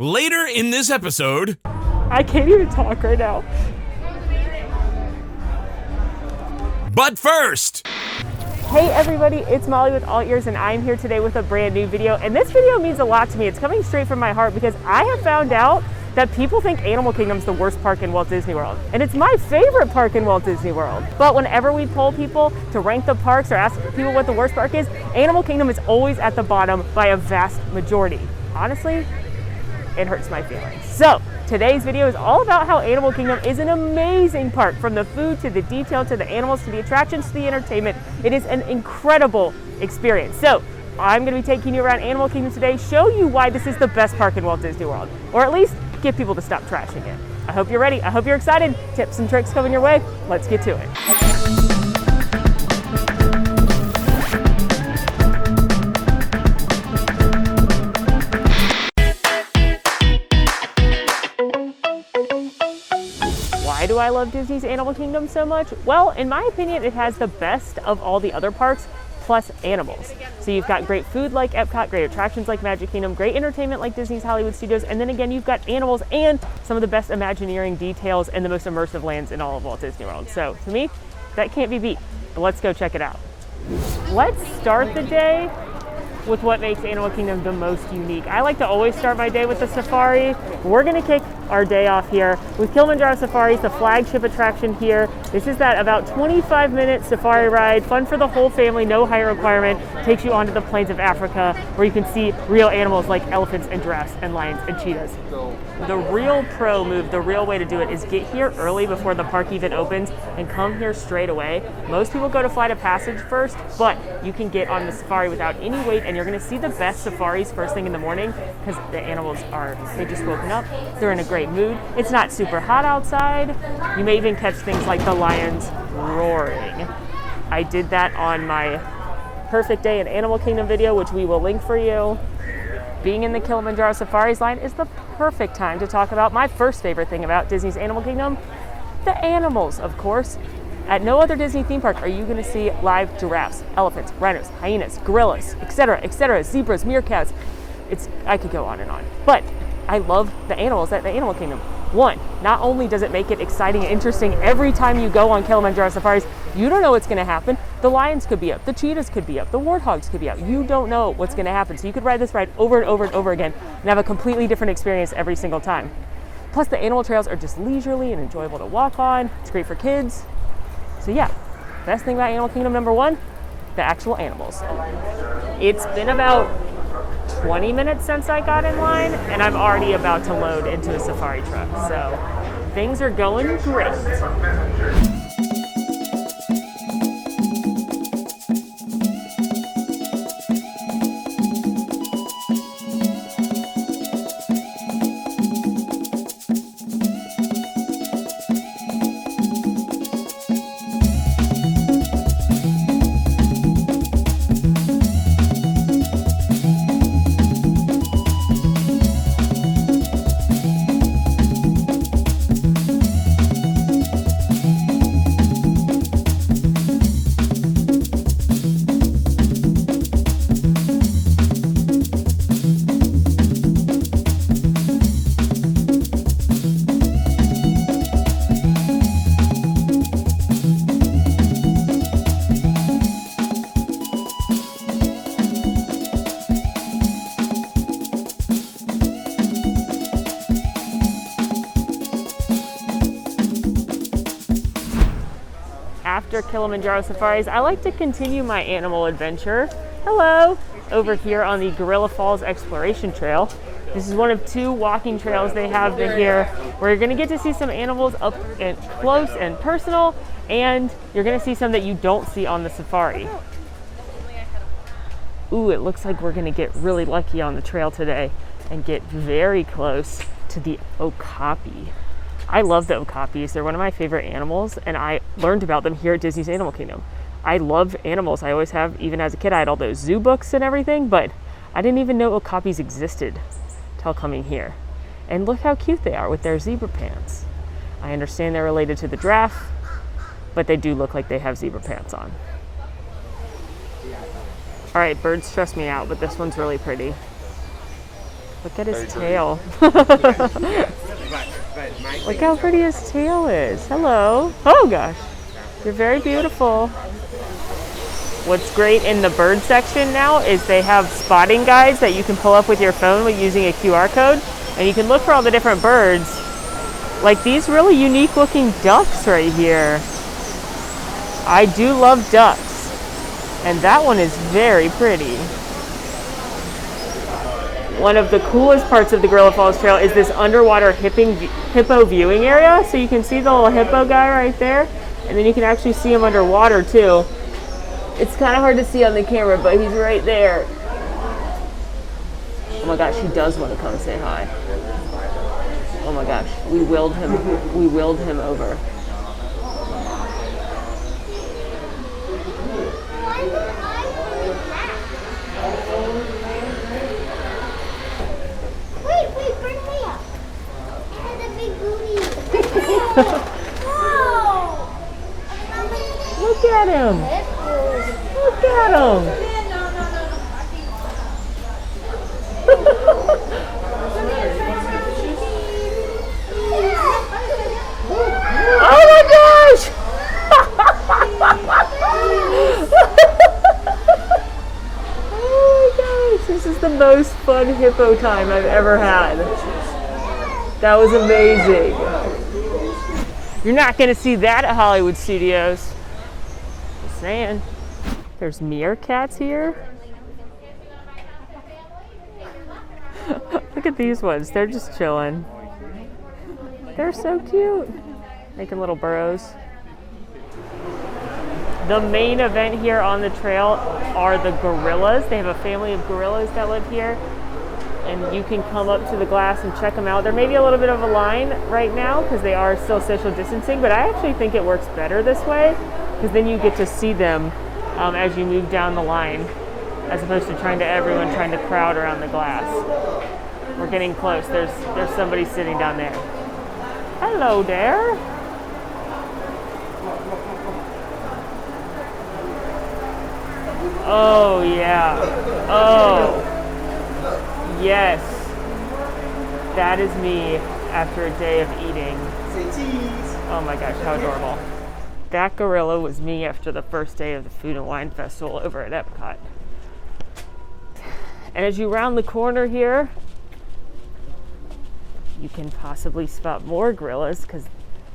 Later in this episode... I can't even talk right now. But first... Hey everybody, it's Molly with All Ears, and I'm here today with a brand new video. And this video means a lot to me. It's coming straight from my heart because I have found out that people think Animal Kingdom's the worst park in Walt Disney World. And it's my favorite park in Walt Disney World. But whenever we poll people to rank the parks or ask people what the worst park is, Animal Kingdom is always at the bottom by a vast majority. Honestly, it hurts my feelings. So today's video is all about how Animal Kingdom is an amazing park, from the food to the detail to the animals to the attractions to the entertainment. It is an incredible experience. So I'm going to be taking you around Animal Kingdom today, show you why this is the best park in Walt Disney World, or at least get people to stop trashing it. I hope you're ready. I hope you're excited. Tips and tricks coming your way. Let's get to it. Why do I love Disney's Animal Kingdom so much? Well, in my opinion, it has the best of all the other parks, plus animals. So you've got great food like Epcot, great attractions like Magic Kingdom, great entertainment like Disney's Hollywood Studios, and then again, you've got animals and some of the best Imagineering details and the most immersive lands in all of Walt Disney World. So to me, that can't be beat. But let's go check it out. Let's start the day with what makes Animal Kingdom the most unique. I like to always start my day with the safari. We're gonna kick our day off here with Kilimanjaro Safaris, the flagship attraction here. This is that about 25-minute safari ride, fun for the whole family, no hire requirement. Takes you onto the plains of Africa where you can see real animals like elephants and giraffes and lions and cheetahs. The real pro move, the real way to do it, is get here early before the park even opens and come here straight away. Most people go to Flight of Passage first, but you can get on the safari without any wait, and you're gonna see the best safaris first thing in the morning because the animals they just woken up, they're in a great mood. It's not super hot outside. You may even catch things like the lions roaring. I did that on my Perfect Day in Animal Kingdom video, which we will link for you. Being in the Kilimanjaro Safaris line is the perfect time to talk about my first favorite thing about Disney's Animal Kingdom, the animals, of course. At no other Disney theme park are you going to see live giraffes, elephants, rhinos, hyenas, gorillas, etc., zebras, meerkats. I could go on and on. But I love the animals at the Animal Kingdom. One, not only does it make it exciting and interesting every time you go on Kilimanjaro Safaris, you don't know what's going to happen. The lions could be up, the cheetahs could be up, the warthogs could be up. You don't know what's going to happen. So you could ride this ride over and over and over again and have a completely different experience every single time. Plus the animal trails are just leisurely and enjoyable to walk on. It's great for kids. So yeah, best thing about Animal Kingdom number one, the actual animals. It's been about 20 minutes since I got in line, and I'm already about to load into a safari truck. So things are going great. After Kilimanjaro Safaris, I like to continue my animal adventure. Hello! Over here on the Gorilla Falls Exploration Trail. This is one of two walking trails they have here where you're gonna get to see some animals up and close and personal, and you're gonna see some that you don't see on the safari. Ooh, it looks like we're gonna get really lucky on the trail today and get very close to the okapi. I love the okapis. They're one of my favorite animals, and I learned about them here at Disney's Animal Kingdom. I love animals. I always have. Even as a kid, I had all those zoo books and everything, but I didn't even know okapis existed till coming here. And look how cute they are with their zebra pants. I understand they're related to the giraffe, but they do look like they have zebra pants on. All right, birds stress me out, but this one's really pretty. Look at his tail. Look how pretty his tail is. Hello. Oh gosh. You're very beautiful. What's great in the bird section now is they have spotting guides that you can pull up with your phone with using a QR code, and you can look for all the different birds. Like these really unique looking ducks right here. I do love ducks, and that one is very pretty. One of the coolest parts of the Gorilla Falls Trail is this underwater hippo viewing area. So you can see the little hippo guy right there, and then you can actually see him underwater too. It's kind of hard to see on the camera, but he's right there. Oh my gosh, he does want to come say hi. Oh my gosh, we willed him over. Wait, bring me up. And a big booty. Whoa! Look at him. Look at him. Oh my gosh! Oh my gosh, this is the most fun hippo time I've ever had. That was amazing. You're not gonna see that at Hollywood Studios. Just saying. There's meerkats here. Look at these ones, they're just chilling. They're so cute. Making little burrows. The main event here on the trail are the gorillas. They have a family of gorillas that live here, and you can come up to the glass and check them out. There may be a little bit of a line right now because they are still social distancing, but I actually think it works better this way because then you get to see them as you move down the line, as opposed to everyone trying to crowd around the glass. We're getting close. There's somebody sitting down there. Hello there. Oh yeah. Oh yes. That is me after a day of eating. Say cheese. Oh my gosh, how adorable. That gorilla was me after the first day of the Food and Wine Festival over at Epcot. And as you round the corner here, you can possibly spot more gorillas because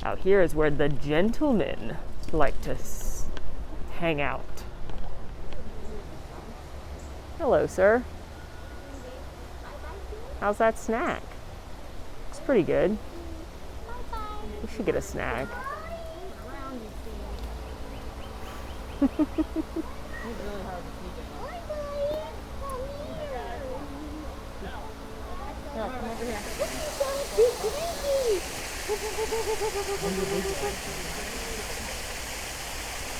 out here is where the gentlemen like to hang out. Hello, sir. How's that snack? It's pretty good. We should get a snack.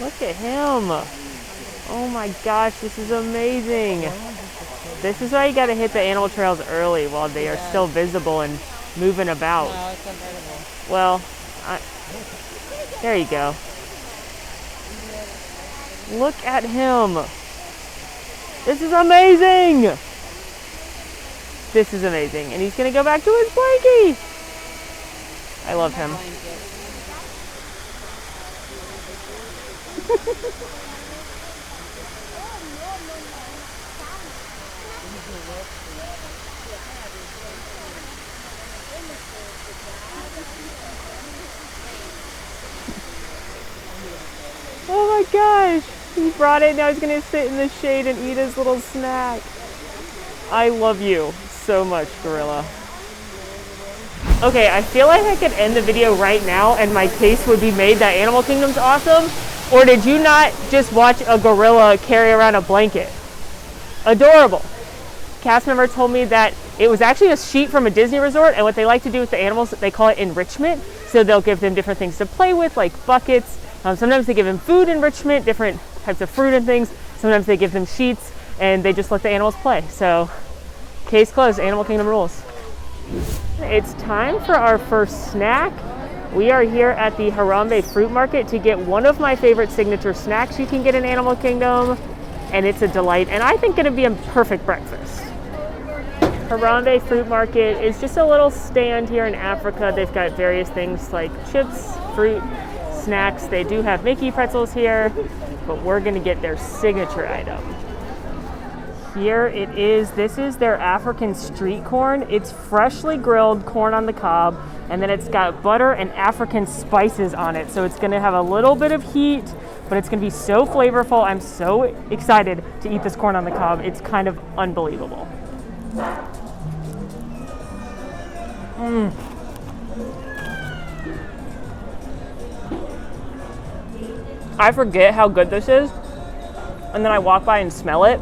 Look at him. Oh my gosh, this is amazing. This is why you gotta hit the animal trails early while they are still visible and moving about. No, it's convertible. Well, there you go. Look at him. This is amazing. This is amazing. And he's gonna go back to his blankie. I love him. Oh my gosh, he brought it, now he's gonna sit in the shade and eat his little snack. I love you so much, gorilla. Okay, I feel like I could end the video right now and my case would be made that Animal Kingdom's awesome. Or did you not just watch a gorilla carry around a blanket? Adorable. Cast member told me that it was actually a sheet from a Disney resort, and what they like to do with the animals, they call it enrichment. So they'll give them different things to play with, like buckets. Sometimes they give them food enrichment, different types of fruit and things. Sometimes they give them sheets, and they just let the animals play. So, case closed, Animal Kingdom rules. It's time for our first snack. We are here at the Harambe Fruit Market to get one of my favorite signature snacks you can get in Animal Kingdom, and it's a delight, and I think it'd be a perfect breakfast. Harambe Fruit Market is just a little stand here in Africa. They've got various things like chips, fruit, snacks. They do have Mickey pretzels here, but we're gonna get their signature item. Here it is. This is their African street corn. It's freshly grilled corn on the cob, and then it's got butter and African spices on it. So it's gonna have a little bit of heat, but it's gonna be so flavorful. I'm so excited to eat this corn on the cob. It's kind of unbelievable. I forget how good this is, and then I walk by and smell it,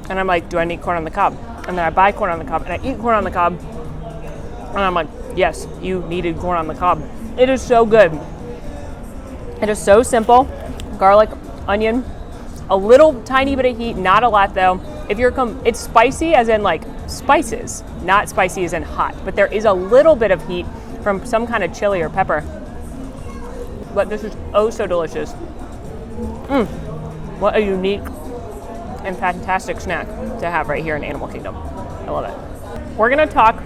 and I'm like, do I need corn on the cob? And then I buy corn on the cob, and I eat corn on the cob, and I'm like, yes, you needed corn on the cob. It is so good. It is so simple. Garlic, onion, a little tiny bit of heat, not a lot though. If you're it's spicy as in like spices, not spicy as in hot, but there is a little bit of heat from some kind of chili or pepper. But this is oh so delicious. What a unique and fantastic snack to have right here in Animal Kingdom. I love it. We're gonna talk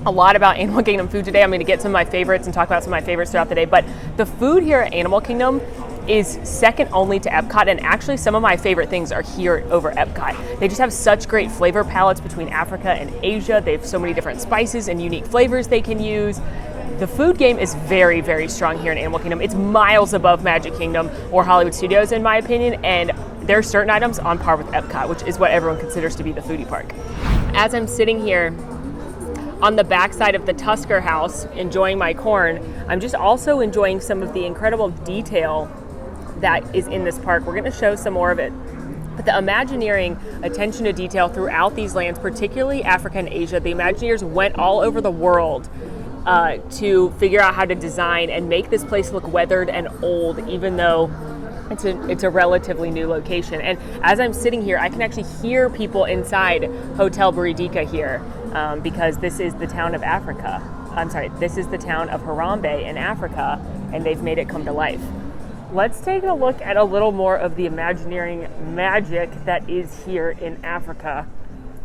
a lot about Animal Kingdom food today. I'm gonna get some of my favorites and talk about some of my favorites throughout the day, but the food here at Animal Kingdom is second only to Epcot, and actually some of my favorite things are here over Epcot. They just have such great flavor palettes between Africa and Asia. They have so many different spices and unique flavors they can use. The food game is very, very strong here in Animal Kingdom. It's miles above Magic Kingdom or Hollywood Studios in my opinion, and there are certain items on par with Epcot, which is what everyone considers to be the foodie park. As I'm sitting here on the backside of the Tusker House enjoying my corn, I'm just also enjoying some of the incredible detail that is in this park. We're gonna show some more of it. But the Imagineering attention to detail throughout these lands, particularly Africa and Asia, the Imagineers went all over the world to figure out how to design and make this place look weathered and old, even though it's a relatively new location. And as I'm sitting here, I can actually hear people inside Hotel Buridika here because this is the town of Africa. I'm sorry, this is the town of Harambe in Africa, and they've made it come to life. Let's take a look at a little more of the Imagineering magic that is here in Africa.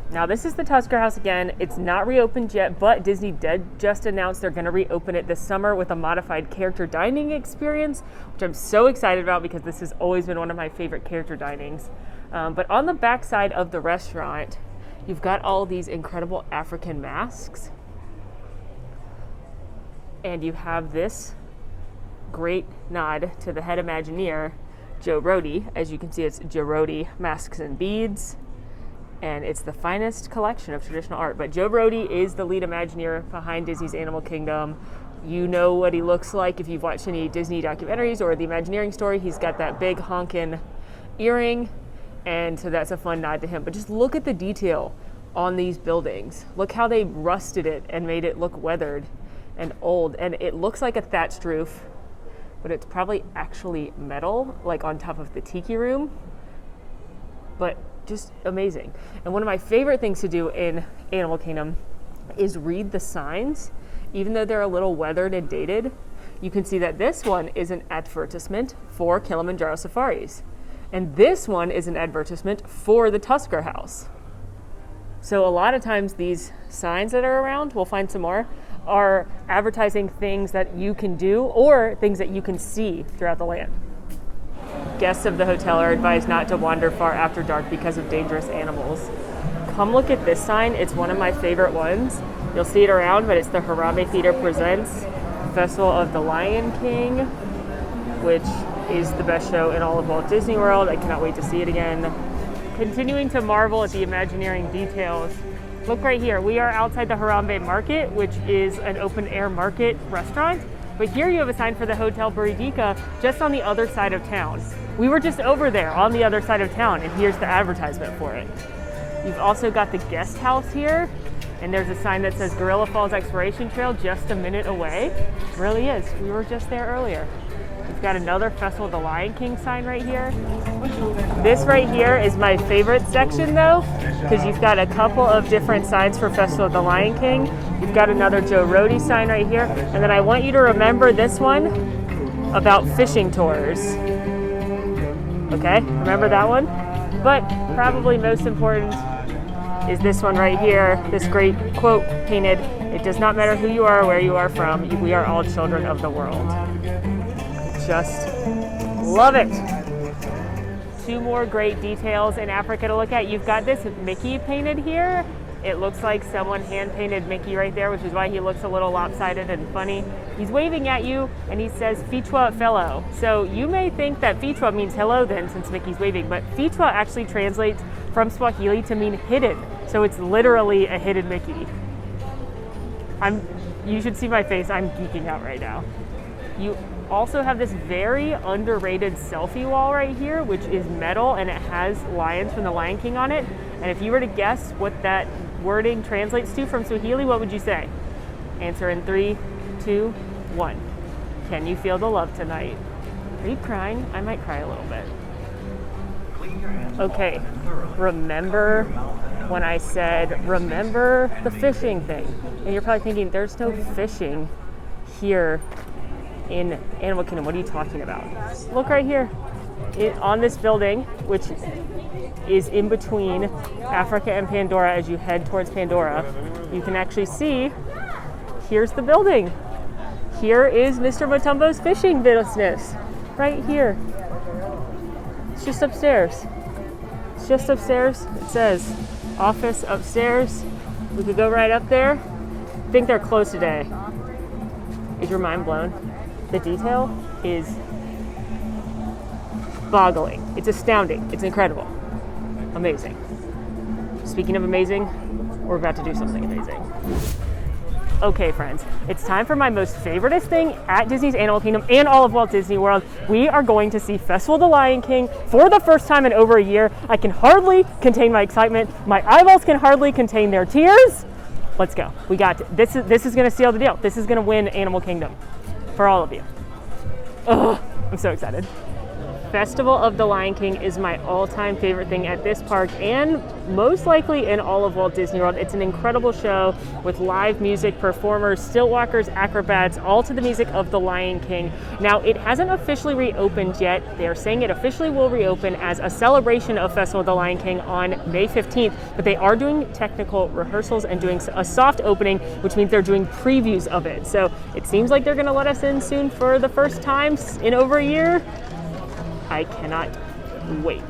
Now this is the Tusker House again. It's not reopened yet, but Disney did just announce they're gonna reopen it this summer with a modified character dining experience, which I'm so excited about because this has always been one of my favorite character dinings. But on the back side of the restaurant, you've got all these incredible African masks. And you have this great nod to the head Imagineer, Joe Rohde. As you can see, it's Joe Rohde Masks and Beads, and it's the finest collection of traditional art. But Joe Rohde is the lead Imagineer behind Disney's Animal Kingdom. You know what he looks like if you've watched any Disney documentaries or the Imagineering story. He's got that big honkin' earring, and so that's a fun nod to him. But just look at the detail on these buildings. Look how they rusted it and made it look weathered and old, and it looks like a thatched roof, but it's probably actually metal, like on top of the tiki room. But just amazing. And one of my favorite things to do in Animal Kingdom is read the signs. Even though they're a little weathered and dated, you can see that this one is an advertisement for Kilimanjaro Safaris. And this one is an advertisement for the Tusker House. So a lot of times these signs that are around, we'll find some more, are advertising things that you can do or things that you can see throughout the land. Guests of the hotel are advised not to wander far after dark because of dangerous animals. Come look at this sign. It's one of my favorite ones. You'll see it around, but it's the Harambe Theater Presents Festival of the Lion King, which is the best show in all of Walt Disney World. I cannot wait to see it again. Continuing to marvel at the Imagineering details, look right here. We are outside the Harambe Market, which is an open air market restaurant. But here you have a sign for the Hotel Buridika just on the other side of town. We were just over there on the other side of town, and here's the advertisement for it. You've also got the guest house here, and there's a sign that says Gorilla Falls Exploration Trail just a minute away. It really is. We were just there earlier. We've got another Festival of the Lion King sign right here. This right here is my favorite section though, because you've got a couple of different signs for Festival of the Lion King. You've got another Joe Rohde sign right here. And then I want you to remember this one about fishing tours. Okay, remember that one? But probably most important, is this one right here, this great quote painted, "It does not matter who you are or where you are from, we are all children of the world." Just love it. Two more great details in Africa to look at. You've got this Mickey painted here. It looks like someone hand-painted Mickey right there, which is why he looks a little lopsided and funny. He's waving at you, and he says Fichwa fellow. So you may think that Fichwa means hello then, since Mickey's waving, but Fichwa actually translates from Swahili to mean hidden. So it's literally a hidden Mickey. You should see my face, I'm geeking out right now. You also have this very underrated selfie wall right here, which is metal, and it has lions from the Lion King on it. And if you were to guess what that wording translates to from Swahili, what would you say? Answer in 3, 2, 1. Can you feel the love tonight? Are you crying? I might cry a little bit. Okay, remember when I said, remember the fishing thing? And you're probably thinking, there's no fishing here in Animal Kingdom. What are you talking about? Look right here. On this building, which is in between Africa and Pandora as you head towards Pandora, you can actually see, here's the building. Here is Mr. Mutombo's fishing business, right here. It's just upstairs. It's just upstairs. It says office upstairs. We could go right up there. I think they're closed today. Is your mind blown? The detail is boggling. It's astounding. It's incredible. Amazing. Speaking of amazing, we're about to do something amazing. Okay, friends, it's time for my most favoriteest thing at Disney's Animal Kingdom and all of Walt Disney World. We are going to see Festival of the Lion King for the first time in over a year. I can hardly contain my excitement. My eyeballs can hardly contain their tears. Let's go. We got it. This is going to seal the deal. This is going to win Animal Kingdom for all of you. Ugh, I'm so excited. Festival of the Lion King is my all-time favorite thing at this park and most likely in all of Walt Disney World. It's an incredible show with live music, performers, stilt walkers, acrobats, all to the music of the Lion King. Now, it hasn't officially reopened yet. They are saying it officially will reopen as a celebration of Festival of the Lion King on May 15th, but they are doing technical rehearsals and doing a soft opening, which means they're doing previews of it. So it seems like they're gonna let us in soon for the first time in over a year. I cannot wait.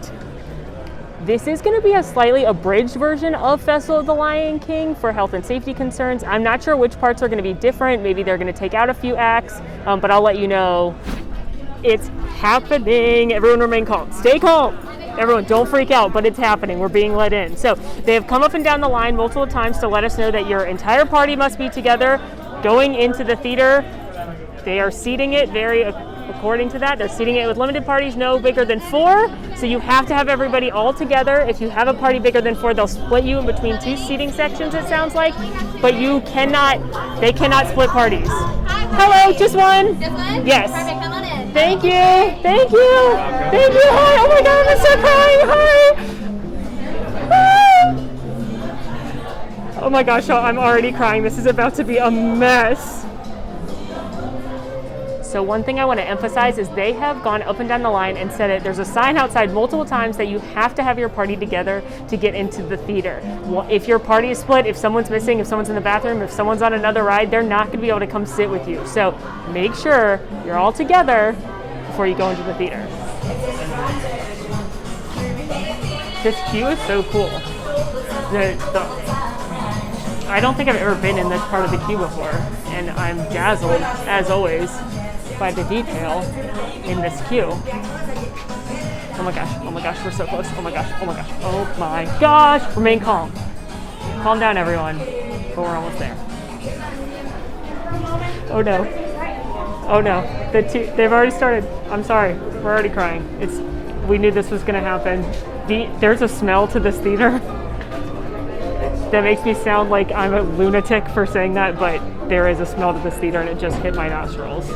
This is going to be a slightly abridged version of Festival of the Lion King for health and safety concerns. I'm not sure which parts are going to be different. Maybe they're going to take out a few acts, but I'll let you know. It's happening. Everyone remain calm. Stay calm. Everyone, don't freak out, but it's happening. We're being let in. So they have come up and down the line multiple times to let us know that your entire party must be together going into the theater. They are seating it according to that. They're seating it with limited parties no bigger than 4. So you have to have everybody all together. If you have a party bigger than 4, they'll split you in between 2 seating sections, it sounds like. But they cannot split parties. Hello, just one? Just one? Yes. Perfect, come on in. Thank you. Thank you. Thank you. Hi. Oh my God, I'm so crying. Hi. Oh my gosh, I'm already crying. This is about to be a mess. So one thing I want to emphasize is they have gone up and down the line and said it. There's a sign outside multiple times that you have to have your party together to get into the theater. Well, if your party is split, if someone's missing, if someone's in the bathroom, if someone's on another ride, they're not going to be able to come sit with you. So make sure you're all together before you go into the theater. This queue is so cool. I don't think I've ever been in this part of the queue before, and I'm dazzled, as always, by the detail in this queue. Oh my gosh, we're so close. Oh my gosh. Oh my gosh. Remain calm. Calm down, everyone. But we're almost there. Oh no. They've already started. I'm sorry. We're already crying. We knew this was going to happen. There's a smell to this theater that makes me sound like I'm a lunatic for saying that, but there is a smell to this theater and it just hit my nostrils.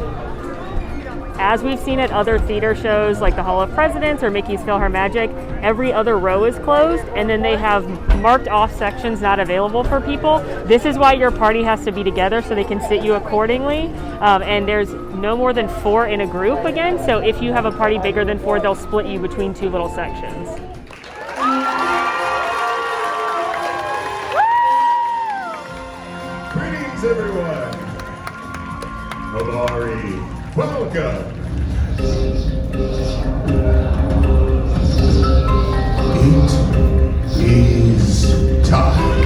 As we've seen at other theater shows like the Hall of Presidents or Mickey's PhilharMagic, every other row is closed and then they have marked off sections not available for people. This is why your party has to be together so they can sit you accordingly. And there's no more than 4 in a group again, so if you have a party bigger than 4, they'll split you between 2 little sections. everyone. Amari, welcome. It is time.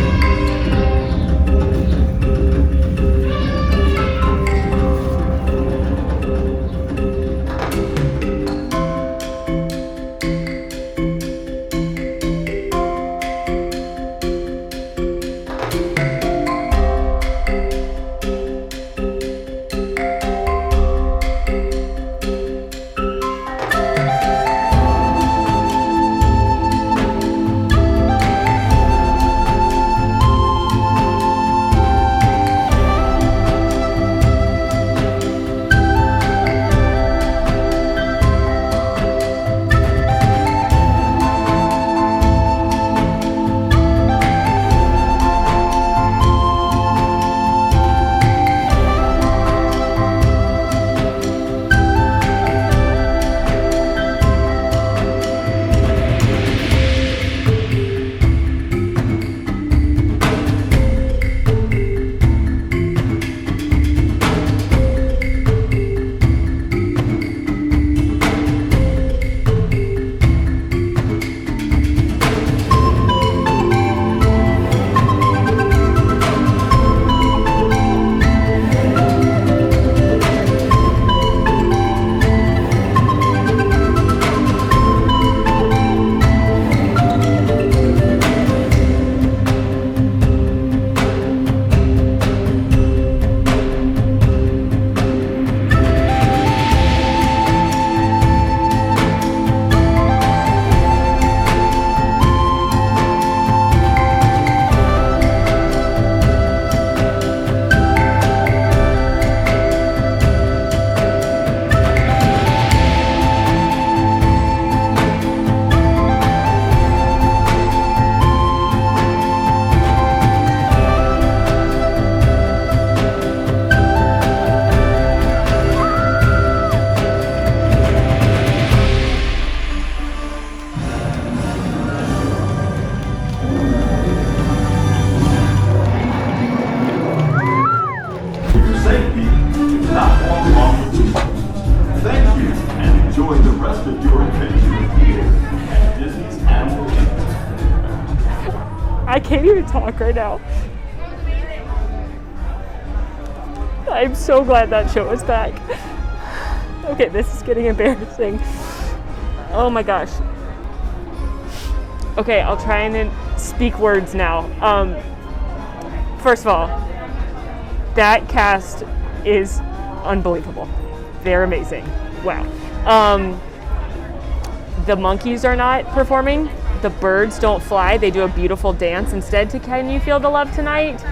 I can't even talk right now. I'm so glad that show is back. Okay, this is getting embarrassing. Oh my gosh. Okay, I'll try and speak words now. First of all, that cast is unbelievable. They're amazing. Wow. The monkeys are not performing. The birds don't fly. They do a beautiful dance instead to Can You Feel the Love Tonight?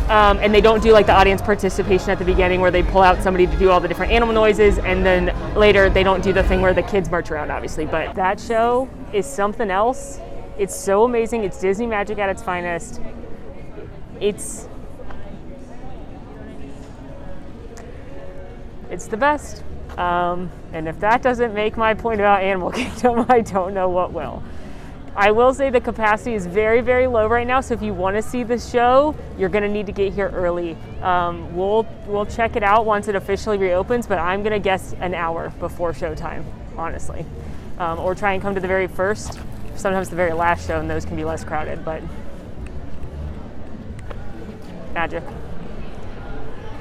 And they don't do like the audience participation at the beginning where they pull out somebody to do all the different animal noises, and then later they don't do the thing where the kids march around, obviously. But that show is something else. It's so amazing. It's Disney magic at its finest. It's the best. And if that doesn't make my point about Animal Kingdom, I don't know what will. I will say the capacity is very, very low right now, so if you want to see the show, you're going to need to get here early. We'll check it out once it officially reopens, but I'm going to guess an hour before showtime, honestly. Or try and come to the very first, sometimes the very last show, and those can be less crowded, but magic.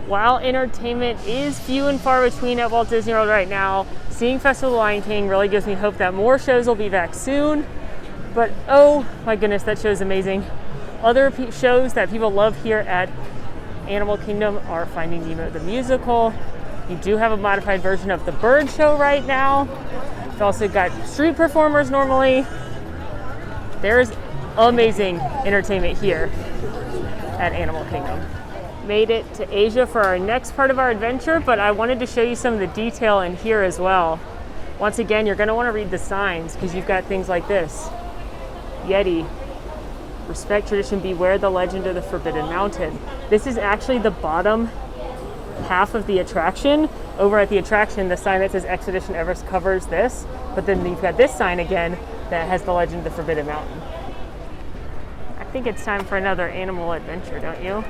While entertainment is few and far between at Walt Disney World right now, seeing Festival of the Lion King really gives me hope that more shows will be back soon. But oh my goodness, that show is amazing. Other shows that people love here at Animal Kingdom are Finding Nemo the Musical. You do have a modified version of the Bird Show right now. You've also got street performers normally. There's amazing entertainment here at Animal Kingdom. Made it to Asia for our next part of our adventure, but I wanted to show you some of the detail in here as well. Once again, you're going to want to read the signs because you've got things like this. Yeti, respect tradition, beware the legend of the Forbidden Mountain. This is actually the bottom half of the attraction. Over at the attraction, the sign that says Expedition Everest covers this, but then you've got this sign again that has the legend of the Forbidden Mountain. I think it's time for another animal adventure, don't you?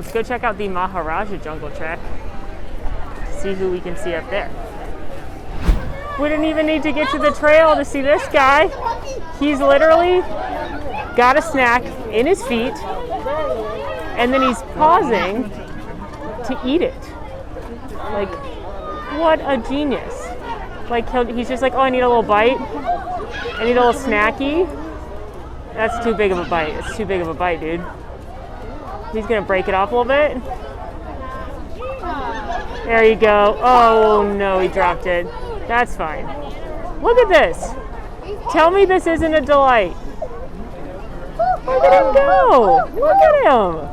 Let's go check out the Maharaja Jungle Trek. See who we can see up there. We didn't even need to get to the trail to see this guy. He's literally got a snack in his feet, and then he's pausing to eat it. Like, what a genius. Like, he's just like, oh, I need a little bite. I need a little snacky. That's too big of a bite. It's too big of a bite, dude. He's gonna break it off a little bit. There you go. Oh no, he dropped it. That's fine. Look at this. Tell me this isn't a delight. Look at him go. Look at him.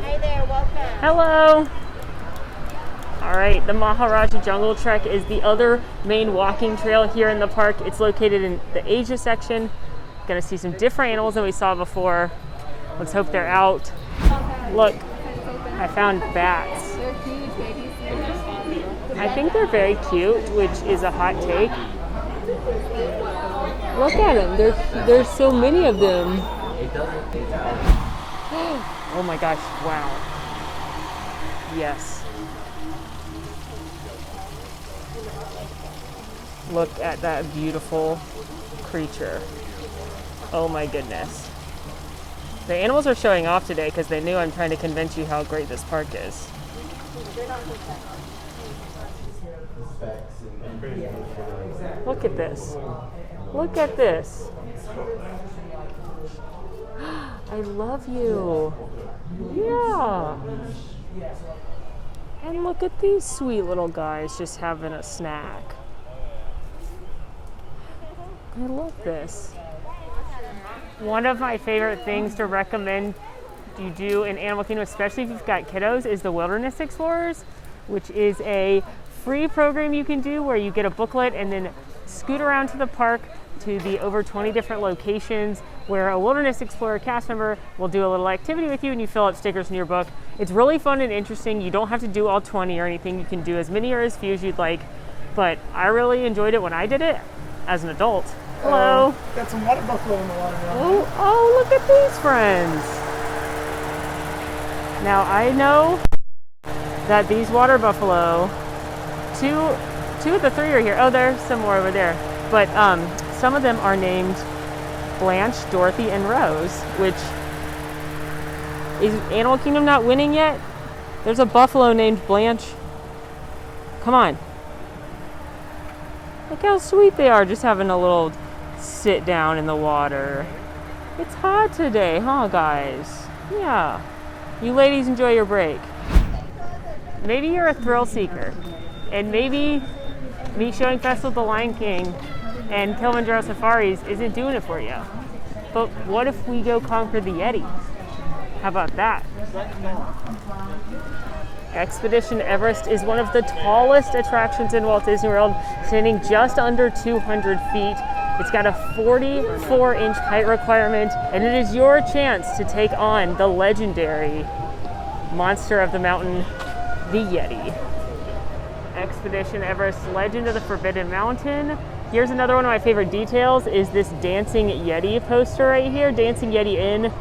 Hi there, welcome. Hello. All right, the Maharaja Jungle Trek is the other main walking trail here in the park. It's located in the Asia section. Gonna see some different animals than we saw before. Let's hope they're out. Look, I found bats. They're huge babies. I think they're very cute, which is a hot take. Look at them. There's so many of them. Oh my gosh, wow. Yes. Look at that beautiful creature. Oh my goodness. The animals are showing off today because they knew I'm trying to convince you how great this park is. Look at this. Look at this. I love you. Yeah. And look at these sweet little guys just having a snack. I love this. One of my favorite things to recommend you do in Animal Kingdom, especially if you've got kiddos, is the Wilderness Explorers, which is a free program you can do where you get a booklet and then scoot around to the park to the over 20 different locations where a Wilderness Explorer cast member will do a little activity with you and you fill out stickers in your book. It's really fun and interesting. You don't have to do all 20 or anything. You can do as many or as few as you'd like, but I really enjoyed it when I did it as an adult. Hello. Got some water buffalo in the water. Oh, look at these friends. Now I know that these water buffalo, two of the three are here. Oh, there's some more over there. But some of them are named Blanche, Dorothy, and Rose, which is Animal Kingdom not winning yet? There's a buffalo named Blanche. Come on. Look how sweet they are, just having a little sit down in the water. It's hot today, huh, guys? Yeah. You ladies enjoy your break. Maybe you're a thrill seeker, and maybe me showing Festival of the Lion King and Kilimanjaro Safaris isn't doing it for you. But what if we go conquer the Yeti? How about that? Expedition Everest is one of the tallest attractions in Walt Disney World, standing just under 200 feet. It's got a 44-inch height requirement, and it is your chance to take on the legendary monster of the mountain, the Yeti. Expedition Everest, Legend of the Forbidden Mountain. Here's another one of my favorite details is this Dancing Yeti poster right here, Dancing Yeti Inn.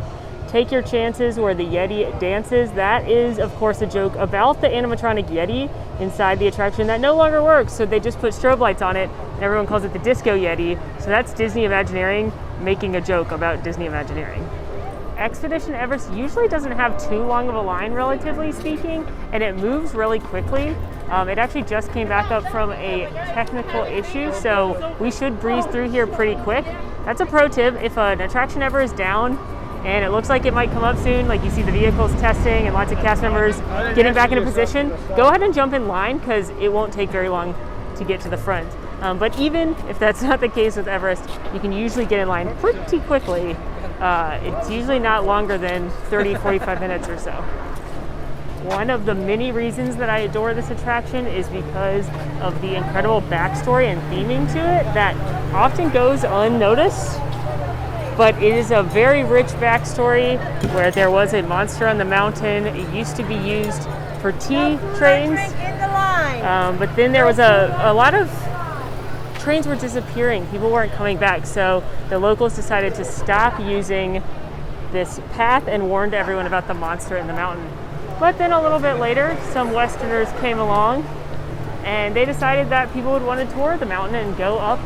Take your chances where the Yeti dances. That is, of course, a joke about the animatronic Yeti inside the attraction that no longer works. So they just put strobe lights on it, and everyone calls it the Disco Yeti. So that's Disney Imagineering making a joke about Disney Imagineering. Expedition Everest usually doesn't have too long of a line, relatively speaking, and it moves really quickly. It actually just came back up from a technical issue, so we should breeze through here pretty quick. That's a pro tip. If an attraction ever is down, and it looks like it might come up soon, like you see the vehicles testing and lots of cast members getting back into position, go ahead and jump in line because it won't take very long to get to the front. But even if that's not the case with Everest, you can usually get in line pretty quickly. It's usually not longer than 30, 45 minutes or so. One of the many reasons that I adore this attraction is because of the incredible backstory and theming to it that often goes unnoticed. But it is a very rich backstory where there was a monster on the mountain. It used to be used for tea trains. But then there was a lot of trains were disappearing. People weren't coming back. So the locals decided to stop using this path and warned everyone about the monster in the mountain. But then a little bit later, some Westerners came along and they decided that people would want to tour the mountain and go up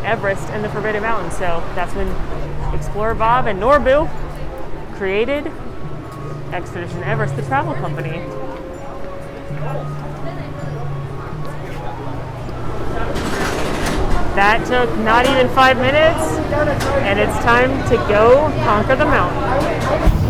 Everest and the Forbidden Mountains. So that's when Explorer Bob and Norbu created Expedition Everest, the travel company. That took not even 5 minutes, and it's time to go conquer the mountain.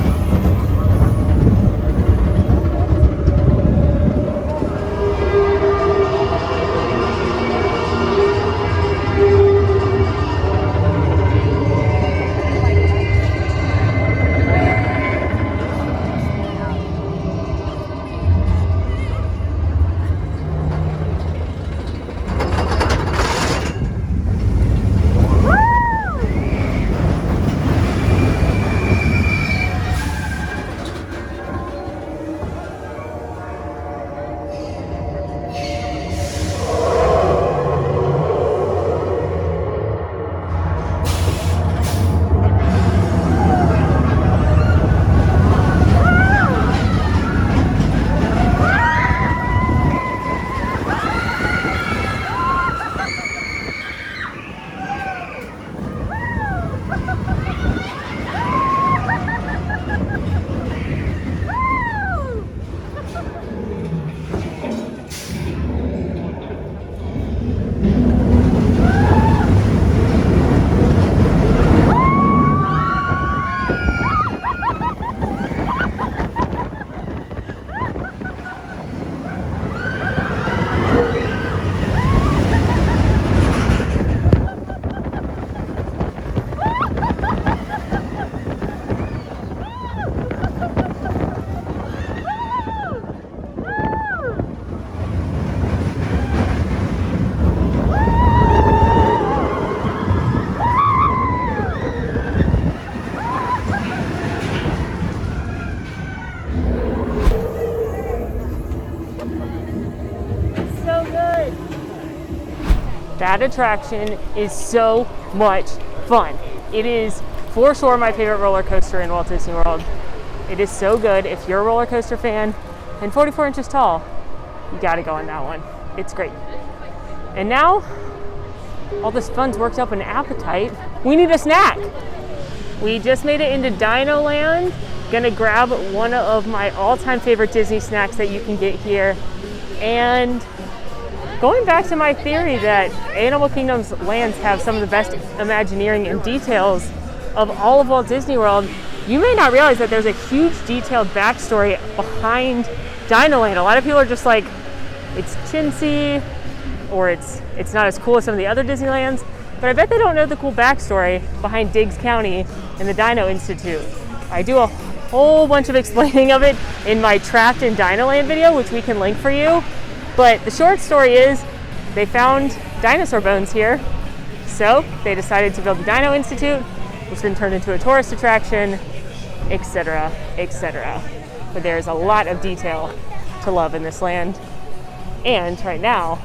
That attraction is so much fun. It is for sure my favorite roller coaster in Walt Disney World. It is so good. If you're a roller coaster fan and 44 inches tall, you gotta go on that one. It's great. And now, all this fun's worked up an appetite. We need a snack. We just made it into Dino Land. Gonna grab one of my all-time favorite Disney snacks that you can get here. And going back to my theory that Animal Kingdom's lands have some of the best Imagineering and details of all of Walt Disney World, you may not realize that there's a huge detailed backstory behind Dino Land. A lot of people are just like, it's chintzy, or it's not as cool as some of the other Disneylands, but I bet they don't know the cool backstory behind Diggs County and the Dino Institute. I do a whole bunch of explaining of it in my Trapped in Dino Land video, which we can link for you. But the short story is they found dinosaur bones here, so they decided to build the Dino Institute, which then turned into a tourist attraction, etc., etc. But there's a lot of detail to love in this land. And right now,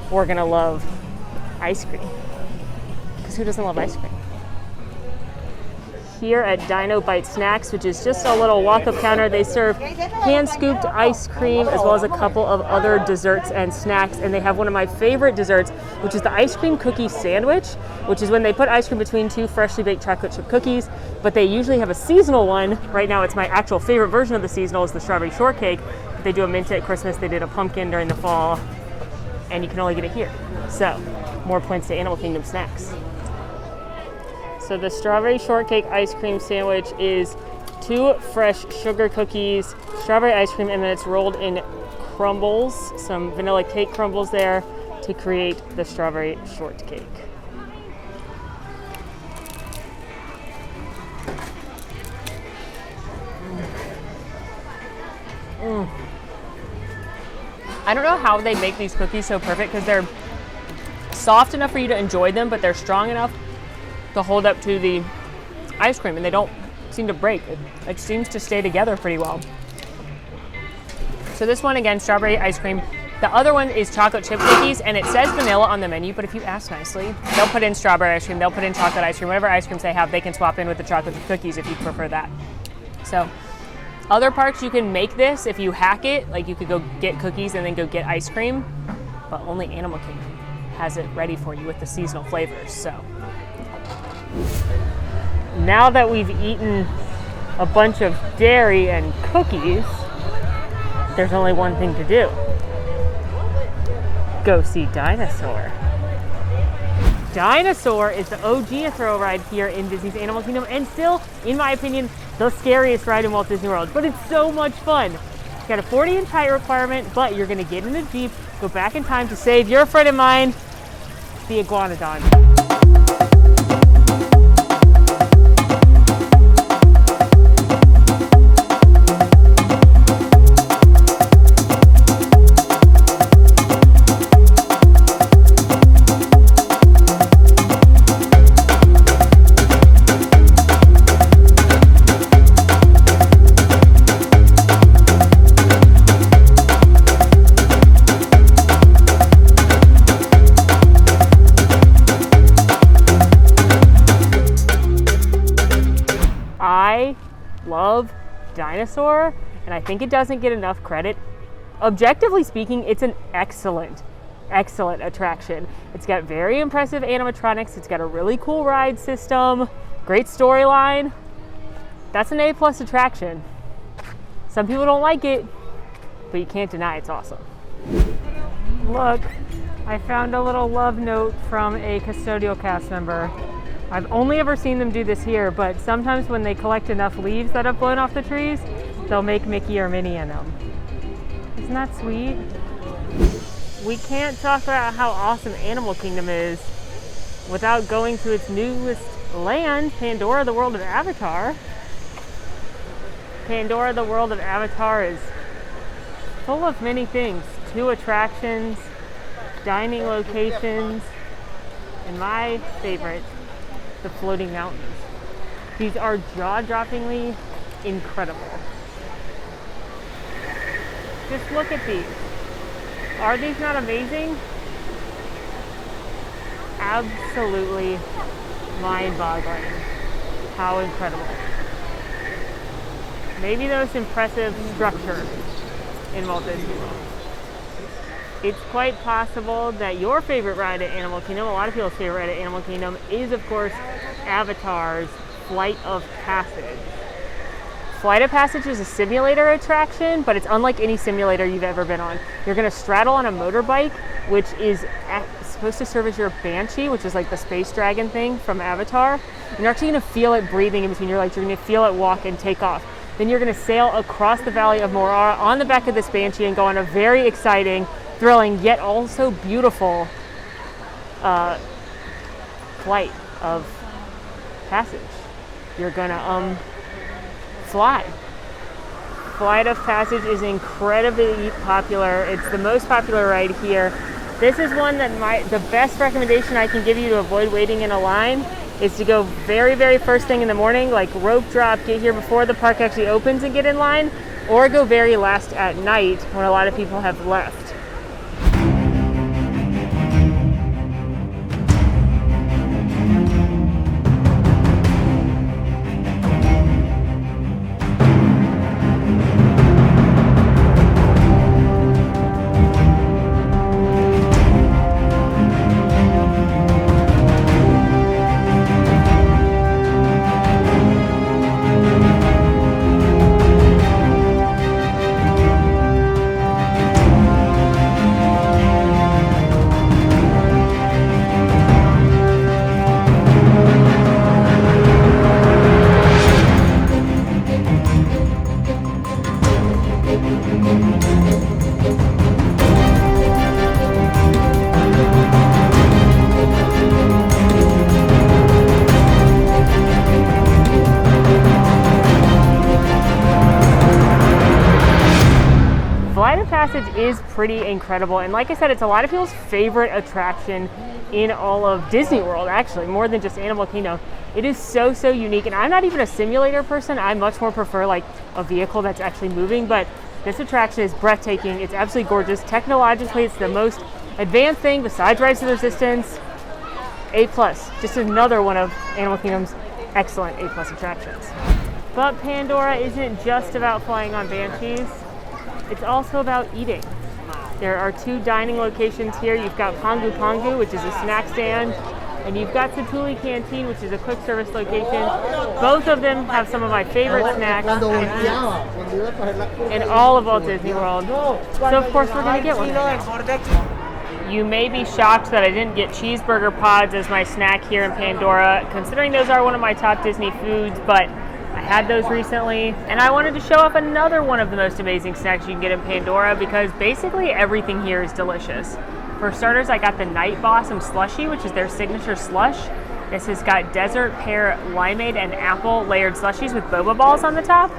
we're gonna love ice cream. Because who doesn't love ice cream? Here at Dino Bite Snacks, which is just a little walk-up counter, they serve hand-scooped ice cream as well as a couple of other desserts and snacks. And they have one of my favorite desserts, which is the ice cream cookie sandwich, which is when they put ice cream between two freshly baked chocolate chip cookies. But they usually have a seasonal one. Right now, it's my actual favorite version of the seasonal is the strawberry shortcake. They do a mint at Christmas. They did a pumpkin during the fall, and you can only get it here. So, more points to Animal Kingdom snacks. So the strawberry shortcake ice cream sandwich is 2 fresh sugar cookies, strawberry ice cream, and then it's rolled in crumbles, some vanilla cake crumbles there to create the strawberry shortcake. I don't know how they make these cookies so perfect because they're soft enough for you to enjoy them, but they're strong enough to hold up to the ice cream, and they don't seem to break. It seems to stay together pretty well. So this one, again, strawberry ice cream, The other one is chocolate chip cookies, and it says vanilla on the menu, but if you ask nicely, they'll put in strawberry ice cream, they'll put in chocolate ice cream, whatever ice creams they have, they can swap in with the chocolate chip cookies if you prefer that. So, other parks you can make this if you hack it, like you could go get cookies and then go get ice cream, but only Animal Kingdom has it ready for you with the seasonal flavors, so. Now that we've eaten a bunch of dairy and cookies, there's only one thing to do. Go see Dinosaur. Dinosaur is the OG thrill ride here in Disney's Animal Kingdom, and still, in my opinion, the scariest ride in Walt Disney World, but it's so much fun. It's got a 40-inch height requirement, but you're gonna get in a Jeep, go back in time to save your friend of mine, the Iguanodon. I love Dinosaur, and I think it doesn't get enough credit. Objectively speaking, it's an excellent attraction. It's got very impressive animatronics, it's got a really cool ride system, great storyline. That's an A+ attraction. Some people don't like it, but you can't deny it's awesome. Look, I found a little love note from a custodial cast member. I've only ever seen them do this here, but sometimes when they collect enough leaves that have blown off the trees, they'll make Mickey or Minnie in them. Isn't that sweet? We can't talk about how awesome Animal Kingdom is without going to its newest land, Pandora, the World of Avatar. Pandora, the World of Avatar is full of many things. 2 attractions, dining locations, and my favorite, the floating mountains. These are jaw-droppingly incredible. Just look at these. Are these not amazing? Absolutely mind-boggling. How incredible. Maybe the most impressive structure in Walt Disney World. It's quite possible that your favorite ride at Animal Kingdom, a lot of people's favorite ride at Animal Kingdom, is of course Avatar's Flight of Passage. Flight of Passage is a simulator attraction, but it's unlike any simulator you've ever been on. You're going to straddle on a motorbike, which is supposed to serve as your Banshee, which is like the space dragon thing from Avatar. And you're actually going to feel it breathing in between your legs. You're going to feel it walk and take off. Then you're going to sail across the Valley of Morar on the back of this Banshee and go on a very exciting, thrilling, yet also beautiful flight of passage. You're going to fly. Flight of Passage is incredibly popular. It's the most popular ride here. This is one that the best recommendation I can give you to avoid waiting in a line is to go very, very first thing in the morning, like rope drop, get here before the park actually opens and get in line, or go very last at night when a lot of people have left. Passage is pretty incredible, and like I said, it's a lot of people's favorite attraction in all of Disney World, actually, more than just Animal Kingdom. It is so, so unique, and I'm not even a simulator person. I much more prefer like a vehicle that's actually moving, but This attraction is breathtaking. It's absolutely gorgeous. Technologically, it's the most advanced thing besides Rise to the Resistance. A+. Just another one of Animal Kingdom's excellent A+ attractions. But Pandora isn't just about flying on Banshees. It's also about eating. There are 2 dining locations here. You've got Pongu Pongu, which is a snack stand, and you've got Satuli Canteen, which is a quick service location. Both of them have some of my favorite snacks in all of Walt Disney World. So of course we're gonna get one. You may be shocked that I didn't get cheeseburger pods as my snack here in Pandora, considering those are one of my top Disney foods, but I had those recently, and I wanted to show off another one of the most amazing snacks you can get in Pandora because basically everything here is delicious. For starters, I got the Night Blossom Slushie, which is their signature slush. This has got desert pear, limeade, and apple layered slushies with boba balls on the top.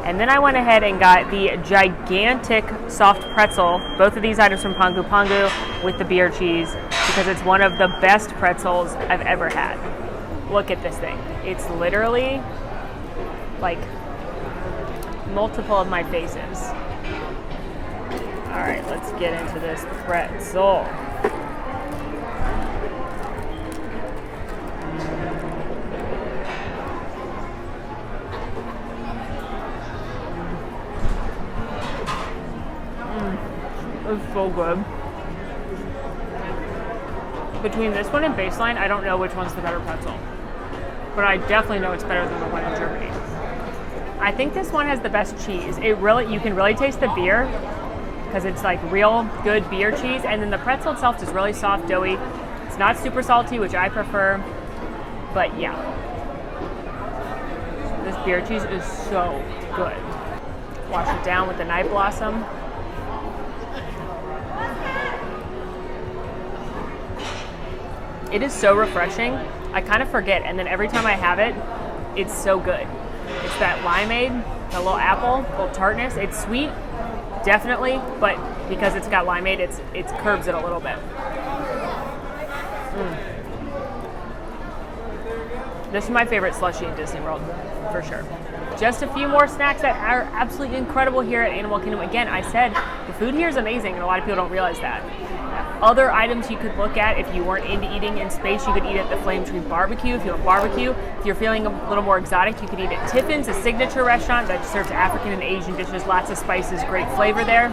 And then I went ahead and got the gigantic soft pretzel, both of these items from Pongu Pongu, with the beer cheese because it's one of the best pretzels I've ever had. Look at this thing. It's literally like multiple of my faces. All right, let's get into this pretzel. It's so good. Between this one and Baseline, I don't know which one's the better pretzel, but I definitely know it's better than the one in Germany. I think this one has the best cheese. You can really taste the beer because it's like real good beer cheese, and then the pretzel itself is really soft, doughy. It's not super salty, which I prefer, but yeah. This beer cheese is so good. Wash it down with the Night Blossom. It is so refreshing. I kind of forget, and then every time I have it, it's so good. It's that limeade, the little apple, little tartness. It's sweet, definitely, but because it's got limeade, it curbs it a little bit. This is my favorite slushie in Disney World, for sure. Just a few more snacks that are absolutely incredible here at Animal Kingdom. Again, I said the food here is amazing, and a lot of people don't realize that. Other items you could look at if you weren't into eating in space, you could eat at the Flame Tree Barbecue if you want barbecue. If you're feeling a little more exotic, you could eat at Tiffin's, a signature restaurant that serves African and Asian dishes, lots of spices, great flavor there.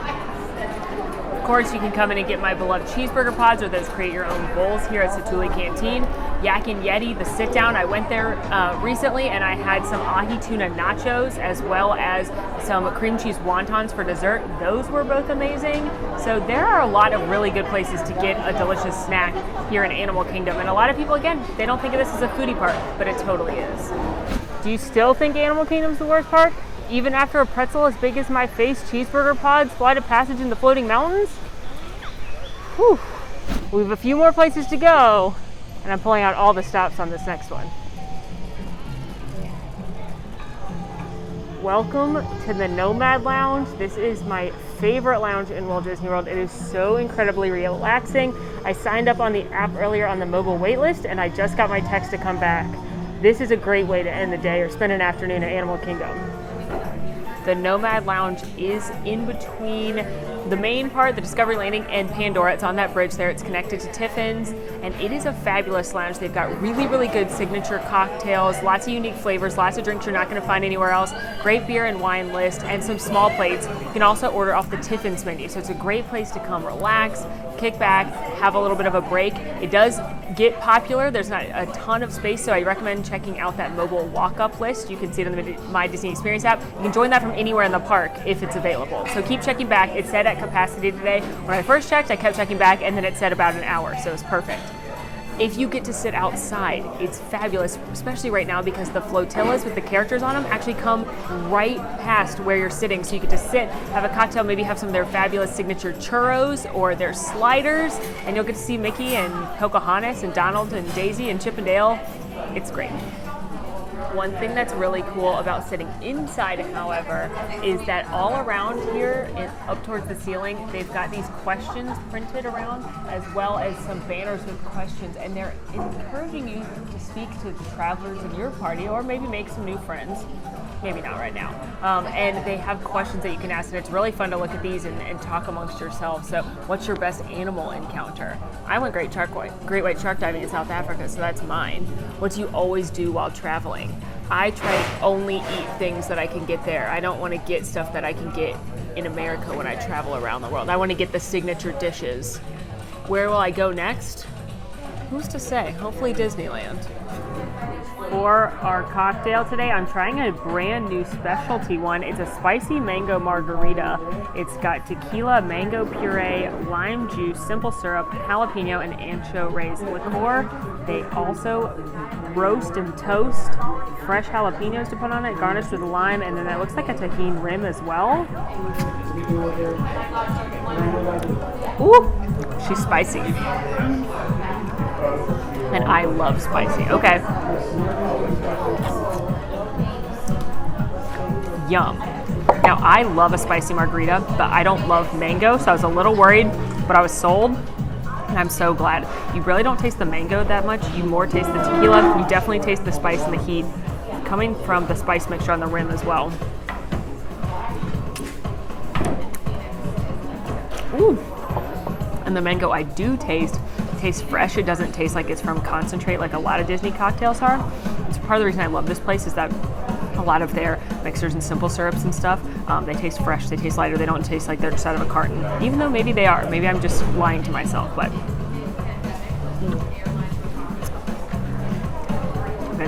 Of course, you can come in and get my beloved cheeseburger pods or those create your own bowls here at Satuli Canteen. Yak and Yeti, the sit down, I went there recently and I had some ahi tuna nachos as well as some cream cheese wontons for dessert. Those were both amazing. So there are a lot of really good places to get a delicious snack here in Animal Kingdom. And a lot of people, again, they don't think of this as a foodie park, but it totally is. Do you still think Animal Kingdom's the worst park? Even after a pretzel as big as my face, cheeseburger pods, flight of passage in the floating mountains? Whew. We have a few more places to go, and I'm pulling out all the stops on this next one. Welcome to the Nomad Lounge. This is my favorite lounge in Walt Disney World. It is so incredibly relaxing. I signed up on the app earlier on the mobile wait list, and I just got my text to come back. This is a great way to end the day or spend an afternoon at Animal Kingdom. The Nomad Lounge is in between the main part, the Discovery Landing, and Pandora. It's on that bridge there. It's connected to Tiffin's, and it is a fabulous lounge. They've got really, really good signature cocktails, lots of unique flavors, lots of drinks you're not going to find anywhere else, great beer and wine list, and some small plates. You can also order off the Tiffin's menu, so it's a great place to come relax, kick back, have a little bit of a break. It does get popular. There's not a ton of space, so I recommend checking out that mobile walk-up list. You can see it on the My Disney Experience app. You can join that from anywhere in the park if it's available. So keep checking back. It said at capacity today. When I first checked, I kept checking back, and then it said about an hour, so it's perfect. If you get to sit outside, it's fabulous, especially right now because the flotillas with the characters on them actually come right past where you're sitting. So you get to sit, have a cocktail, maybe have some of their fabulous signature churros or their sliders, and you'll get to see Mickey and Pocahontas and Donald and Daisy and Chip and Dale. It's great. One thing that's really cool about sitting inside, however, is that all around here and up towards the ceiling, they've got these questions printed around, as well as some banners with questions, and they're encouraging you to speak to the travelers in your party or maybe make some new friends. maybe not right now. And they have questions that you can ask, and it's really fun to look at these and talk amongst yourselves. So what's your best animal encounter? I went great white shark diving in South Africa, so that's mine. What do you always do while traveling? I try to only eat things that I can get there. I don't want to get stuff that I can get in America when I travel around the world. I want to get the signature dishes. Where will I go next? Who's to say? Hopefully Disneyland. For our cocktail today, I'm trying a brand new specialty one. It's a spicy mango margarita. It's got tequila, mango puree, lime juice, simple syrup, jalapeno, and ancho-raised liqueur. They also roast and toast fresh jalapenos to put on it, garnished with lime, and then that looks like a tahini rim as well. Ooh, she's spicy. And I love spicy. Okay. Yum. Now, I love a spicy margarita, but I don't love mango, so I was a little worried, but I was sold, and I'm so glad. You really don't taste the mango that much. You more taste the tequila. You definitely taste the spice and the heat coming from the spice mixture on the rim as well. Ooh. And the mango I do taste tastes fresh. It doesn't taste like it's from concentrate like a lot of Disney cocktails are. It's part of the reason I love this place is that a lot of their mixers and simple syrups and stuff, they taste fresh, they taste lighter, they don't taste like they're just out of a carton. Even though maybe they are. Maybe I'm just lying to myself, but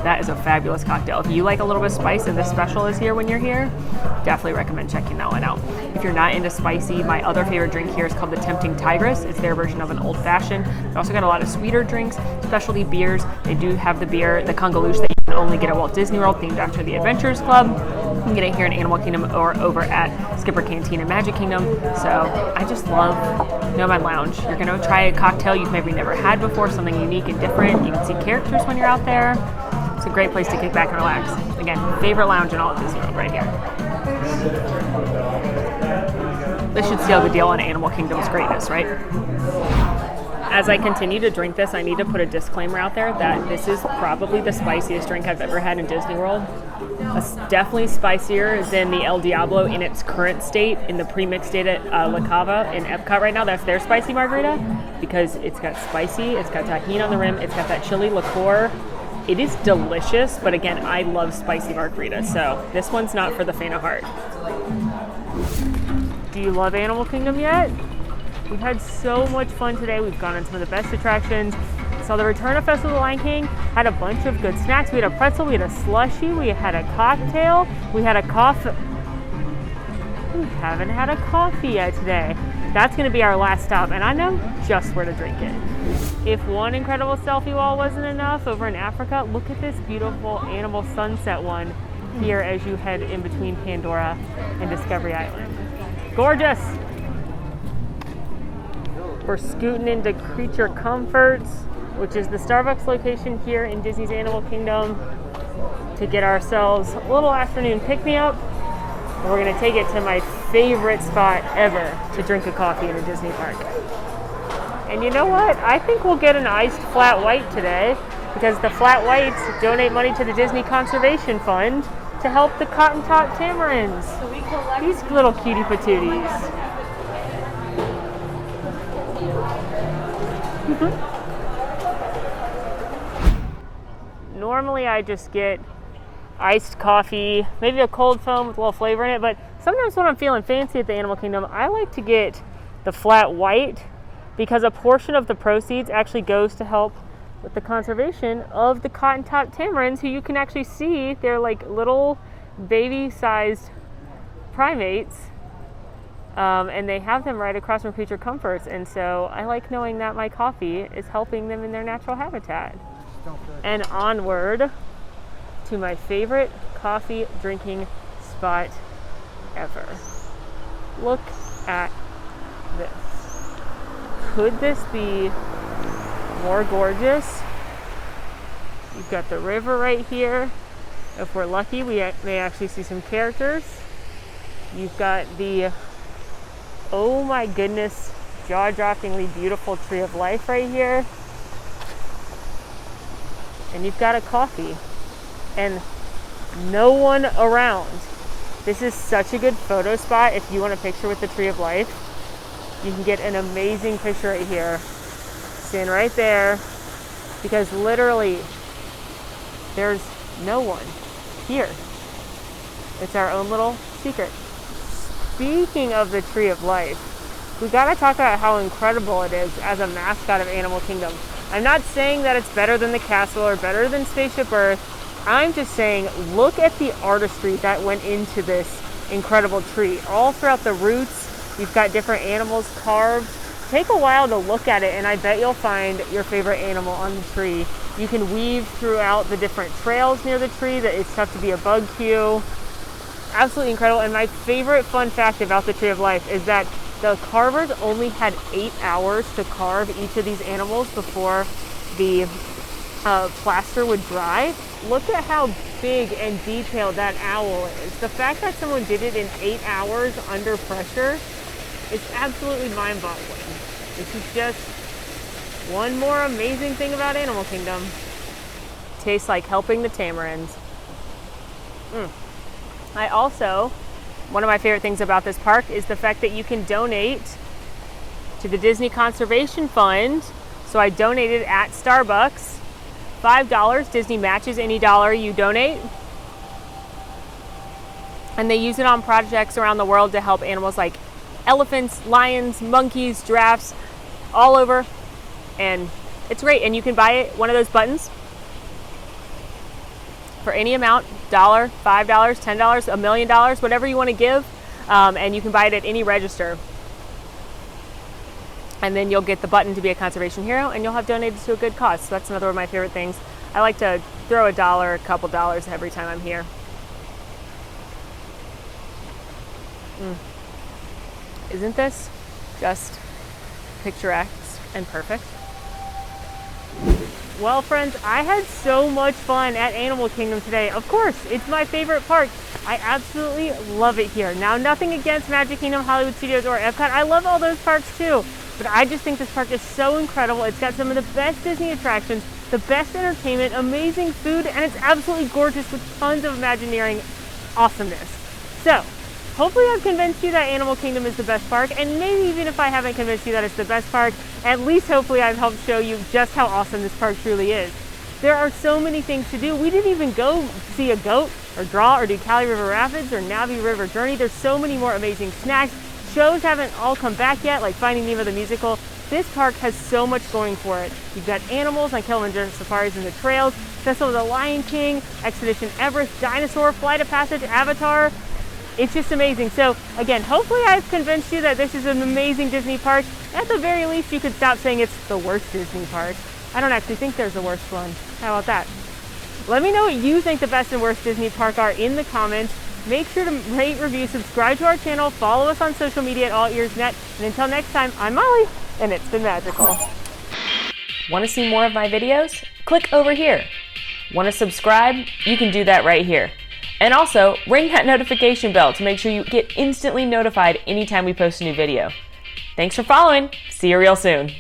that is a fabulous cocktail. If you like a little bit of spice and this special is here when you're here, definitely recommend checking that one out. If you're not into spicy, my other favorite drink here is called the Tempting Tigress. It's their version of an old fashioned. They also got a lot of sweeter drinks, specialty beers. They do have the beer, the Congaloosh, that you can only get at Walt Disney World, themed after the Adventures Club. You can get it here in Animal Kingdom or over at Skipper Canteen in Magic Kingdom. So I just love Nomad Lounge. You're going to try a cocktail you've maybe never had before, something unique and different. You can see characters when you're out there. It's a great place to kick back and relax. Again, favorite lounge in all of Disney World right here. This should seal the deal on Animal Kingdom's greatness, right? As I continue to drink this, I need to put a disclaimer out there that this is probably the spiciest drink I've ever had in Disney World. It's definitely spicier than the El Diablo in its current state, in the pre-mixed state at La Cava in Epcot right now. That's their spicy margarita, because it's got spicy, it's got tahini on the rim, it's got that chili liqueur. It is delicious, but again, I love spicy margaritas, so this one's not for the faint of heart. Do you love Animal Kingdom yet? We've had so much fun today. We've gone on some of the best attractions. Saw the Return of Festival of the Lion King, had a bunch of good snacks. We had a pretzel, we had a slushie, we had a cocktail, we had a coffee. We haven't had a coffee yet today. That's gonna be our last stop, and I know just where to drink it. If one incredible selfie wall wasn't enough over in Africa, look at this beautiful animal sunset one here as you head in between Pandora and Discovery Island. Gorgeous! We're scooting into Creature Comforts, which is the Starbucks location here in Disney's Animal Kingdom, to get ourselves a little afternoon pick-me-up. And we're gonna take it to my favorite spot ever to drink a coffee in a Disney park. And you know what? I think we'll get an iced flat white today, because the flat whites donate money to the Disney Conservation Fund to help the cotton top tamarins. So we collect These little cutie patooties. Normally I just get iced coffee, maybe a cold foam with a little flavor in it, but sometimes when I'm feeling fancy at the Animal Kingdom, I like to get the flat white, because a portion of the proceeds actually goes to help with the conservation of the cotton top tamarins, who you can actually see, they're like little baby-sized primates, and they have them right across from Creature Comforts, and so I like knowing that my coffee is helping them in their natural habitat. And onward to my favorite coffee drinking spot ever. Look at this. Could this be more gorgeous? You've got the river right here. If we're lucky, we may actually see some characters. You've got the, oh my goodness, jaw-droppingly beautiful Tree of Life right here. And you've got a coffee. And no one around. This is such a good photo spot if you want a picture with the Tree of Life. You can get an amazing picture right here. Stand right there, because literally there's no one here. It's our own little secret. Speaking of the Tree of Life, we gotta talk about how incredible it is as a mascot of Animal Kingdom. I'm not saying that it's better than the castle or better than Spaceship Earth. I'm just saying, look at the artistry that went into this incredible tree. All throughout the roots, you've got different animals carved. Take a while to look at it, and I bet you'll find your favorite animal on the tree. You can weave throughout the different trails near the tree. That it's tough to be a bug queue. Absolutely incredible. And my favorite fun fact about the Tree of Life is that the carvers only had 8 hours to carve each of these animals before the plaster would dry. Look at how big and detailed that owl is. The fact that someone did it in 8 hours under pressure is absolutely mind-boggling. This is just one more amazing thing about Animal Kingdom. Tastes like helping the tamarins. I also, one of my favorite things about this park is the fact that you can donate to the Disney Conservation Fund. So I donated at Starbucks. $5. Disney matches any dollar you donate. And they use it on projects around the world to help animals like elephants, lions, monkeys, giraffes, all over. And it's great. And you can buy one of those buttons for any amount, $1, $5, $10, $1 million, whatever you want to give. And you can buy it at any register. And then you'll get the button to be a conservation hero, and you'll have donated to a good cause. So that's another of my favorite things. I like to throw $1, a couple dollars every time I'm here. Isn't this just picturesque and perfect? Well, friends, I had so much fun at Animal Kingdom today. Of course, it's my favorite park. I absolutely love it here. Now, nothing against Magic Kingdom, Hollywood Studios, or Epcot. I love all those parks too. But I just think this park is so incredible. It's got some of the best Disney attractions, the best entertainment, amazing food, and it's absolutely gorgeous with tons of Imagineering awesomeness. So, hopefully I've convinced you that Animal Kingdom is the best park, and maybe even if I haven't convinced you that it's the best park, at least hopefully I've helped show you just how awesome this park truly is. There are so many things to do. We didn't even go see a goat, or draw, or do Kali River Rapids, or Navi River Journey. There's so many more amazing snacks. Shows haven't all come back yet, like Finding Nemo the musical. This park has so much going for it. You've got animals on Kilimanjaro Safaris and the trails, Festival of the Lion King, Expedition Everest, Dinosaur, Flight of Passage, Avatar. It's just amazing. So again, hopefully I've convinced you that this is an amazing Disney park. At the very least, you could stop saying it's the worst Disney park. I don't actually think there's a worst one. How about that? Let me know what you think the best and worst Disney park are in the comments. Make sure to rate, review, subscribe to our channel, follow us on social media at AllEarsNet, and until next time, I'm Molly, and it's been magical. Want to see more of my videos? Click over here. Want to subscribe? You can do that right here. And also, ring that notification bell to make sure you get instantly notified anytime we post a new video. Thanks for following. See you real soon.